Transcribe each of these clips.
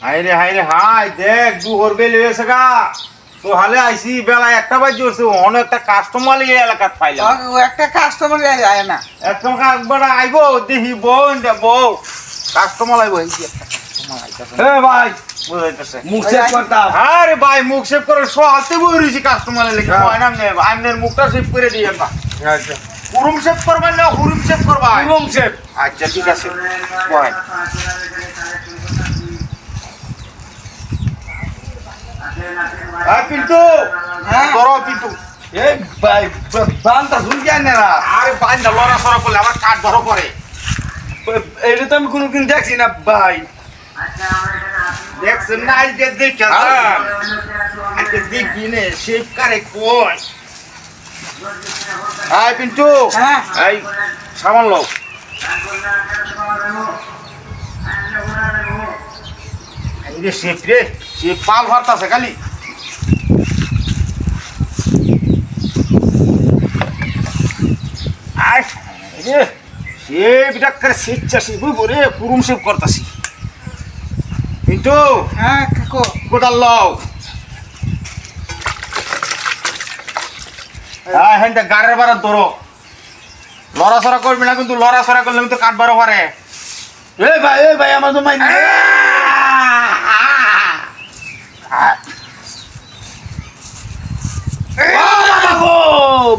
High রে high দেখ দুহর বেলে হয়েছে গা তো হালে আইসি বেলা 1টা বাজে হচ্ছে অনেক একটা কাস্টমার এই এলাকাত পাইলাম একটা কাস্টমার যায় না একদম একবার আইবো দেখি বউ কাস্টমার আইবো এই যে একটা কাস্টমার আইতাছে ভাই বুঝাইতেছে মুখ চেক করতাম। আরে ভাই মুখ সেভ করে সো হাতে বই রইছি কাস্টমার লেগে হয় না নে আইনের মুখটা সেভ করে দিয়েন বা আচ্ছা হুরুম সেভ করবেন না হুরুম সেভ করবা রুম শেপ। আচ্ছা ঠিক আছে বয় পিন্টু হ্যাঁ? ধরো পিন্টু এই ভাই বানটা শুনছি না আরে বাইন্দা লড়া সরা করলে আবার কাঠ ধরো করে এটা তো আমি কোনোদিন দেখছি না ভাই। দেখছেন না আজকে দেখে আজকে দেখি নে শেপ কারে কই আয় পিন্টু হ্যাঁ। এই সামান লও এই রে শেপ রে শেপ পাল ভরতাছে খালি আয় রে শেপটা করে শিখছাছি বুঝবো রে পুরুম শেপ করতাছি পিন্টু হ্যাঁ কাকু কোদাল লও হ্যাঁ হ্যাঁ গাড়ির বাড়া ধরো লড়াছড়া করবি না কিন্তু লড়াছড়া করলে কিন্তু কাঠ বারো পারে এই ভাই আমার তো মাইন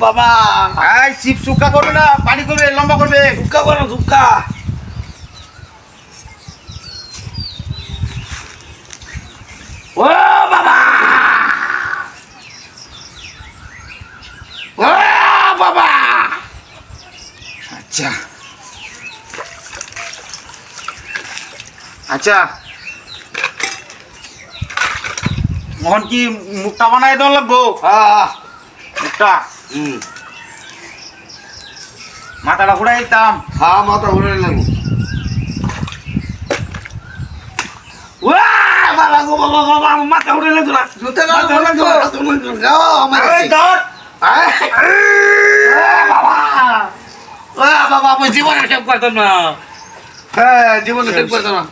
বাবা এই চিপ চুক্কা করবে না পানি করবে লম্বা করবে ঝুক্কা করো ঝুক্কা। ও বাবা ও বাবা আচ্ছা আচ্ছা মোহন কি মুখটা বানাই দেওয়া লাগবো মুখটা মাথাটা ঘুরাই দিতাম হ্যাঁ মাথা ঘুরে লাগবো। বাবা গো বাবা বাবা আমার মাথা ঘুরে লাগতো না জুতে না এই ধর বাবা আমি জীবনে সেভ করতাম না। হ্যাঁ জীবনে সেভ করতাম না।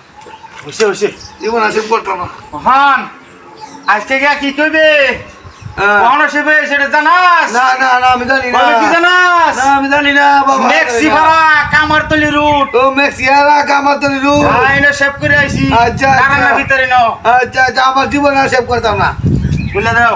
হইছে হইছে জীবনে সেভ করতাম না। মোহন আজ থেকে কি করবে কখন আসবে সেটা জানাস না না না আমি জানি না। বলে কি জানাস না আমি জানি না বাবা। মেক্সি ভাড়া কামারতলি রুট ও মেক্সিয়ারা কামার তো রু। আইনে সেভ করে আইছি আচ্ছা, কারাঙ্গা আচ্ছা। ভিতরে নাও আচ্ছা আচ্ছা আমার জীবনে সেভ করতাম না। বলে দাও